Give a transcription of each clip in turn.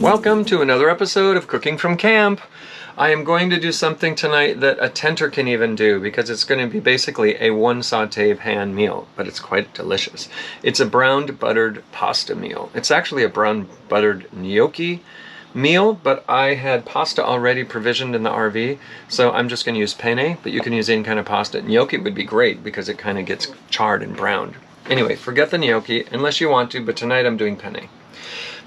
Welcome to another episode of Cooking from Camp. I am going to do something tonight that a tenter can even do because it's going to be basically a one saute pan meal, but it's quite delicious. It's a browned buttered pasta meal. It's actually a brown buttered gnocchi meal, but I had pasta already provisioned in the RV, so I'm just going to use penne, but you can use any kind of pasta. Gnocchi would be great because it kind of gets charred and browned. Anyway, forget the gnocchi unless you want to, but tonight I'm doing penne.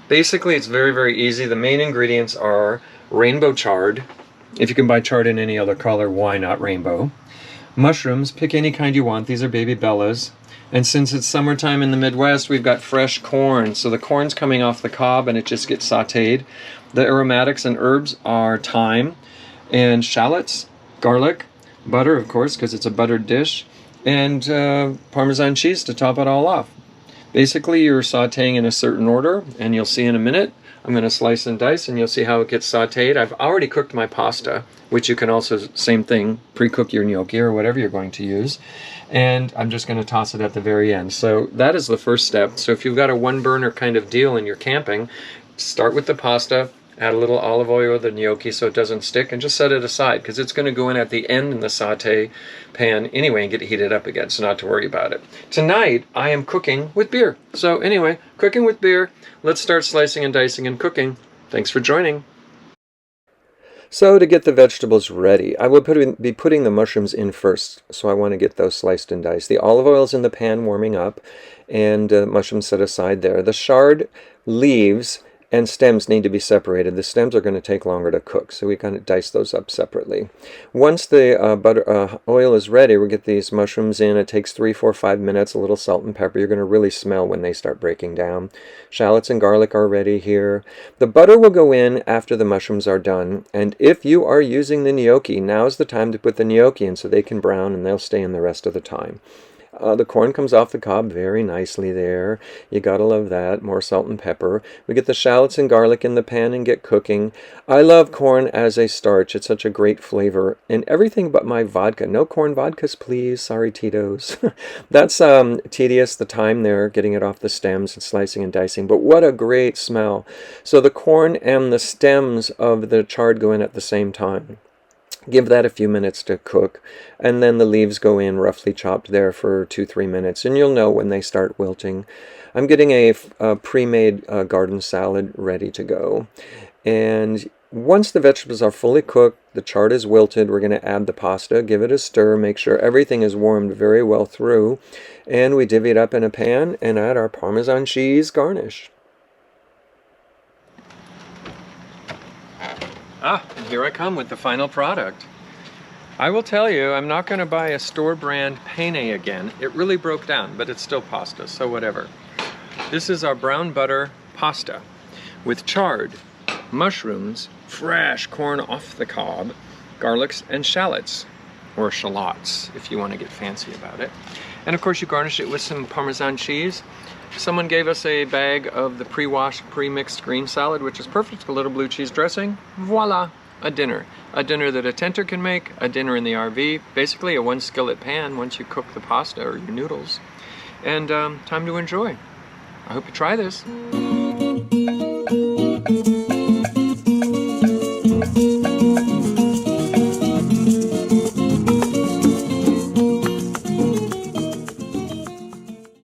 Basically, it's very, very easy. The main ingredients are rainbow chard. If you can buy chard in any other color, why not rainbow? Mushrooms, pick any kind you want. These are baby bellas. And since it's summertime in the Midwest, we've got fresh corn. So the corn's coming off the cob and it just gets sauteed. The aromatics and herbs are thyme and shallots, garlic, butter, of course, because it's a buttered dish, and Parmesan cheese to top it all off. Basically, you're sauteing in a certain order, and you'll see in a minute. I'm going to slice and dice, and you'll see how it gets sauteed. I've already cooked my pasta, which you can also, same thing, pre-cook your gnocchi or whatever you're going to use. And I'm just going to toss it at the very end. So that is the first step. So if you've got a one-burner kind of deal and you're camping, start with the pasta, add a little olive oil with the gnocchi so it doesn't stick, and just set it aside because it's going to go in at the end in the saute pan anyway and get heated up again, so not to worry about it. Tonight, I am cooking with beer. So anyway, cooking with beer. Let's start slicing and dicing and cooking. Thanks for joining. So to get the vegetables ready, I will be putting the mushrooms in first. So I want to get those sliced and diced. The olive oil is in the pan warming up, and mushrooms set aside there. The chard leaves and stems need to be separated. The stems are going to take longer to cook, so we kind of dice those up separately. Once the oil is ready, we'll get these mushrooms in. It takes 3, 4, 5 minutes, a little salt and pepper. You're going to really smell when they start breaking down. Shallots and garlic are ready here. The butter will go in after the mushrooms are done, and if you are using the gnocchi, now's the time to put the gnocchi in so they can brown and they'll stay in the rest of the time. The corn comes off the cob very nicely there. You gotta love that. More salt and pepper. We get the shallots and garlic in the pan and get cooking. I love corn as a starch. It's such a great flavor. And everything but my vodka. No corn vodkas, please. Sorry, Tito's. That's tedious, the time there, getting it off the stems and slicing and dicing. But what a great smell. So the corn and the stems of the chard go in at the same time. Give that a few minutes to cook, and then the leaves go in roughly chopped there for 2-3 minutes, and you'll know when they start wilting. I'm getting a pre-made garden salad ready to go. And once the vegetables are fully cooked, the chard is wilted, we're going to add the pasta, give it a stir, make sure everything is warmed very well through, and we divvy it up in a pan and add our Parmesan cheese garnish. And here I come with the final product. I will tell you, I'm not going to buy a store brand penne again. It really broke down, but it's still pasta, so whatever. This is our brown butter pasta with chard, mushrooms, fresh corn off the cob, garlics, and shallots, or shallots if you want to get fancy about it. And of course you garnish it with some Parmesan cheese. Someone gave us a bag of the pre-washed, pre-mixed green salad, which is perfect, a little blue cheese dressing. Voila, a dinner. A dinner that a tenter can make, a dinner in the RV, basically a one skillet pan once you cook the pasta or your noodles. And time to enjoy. I hope you try this.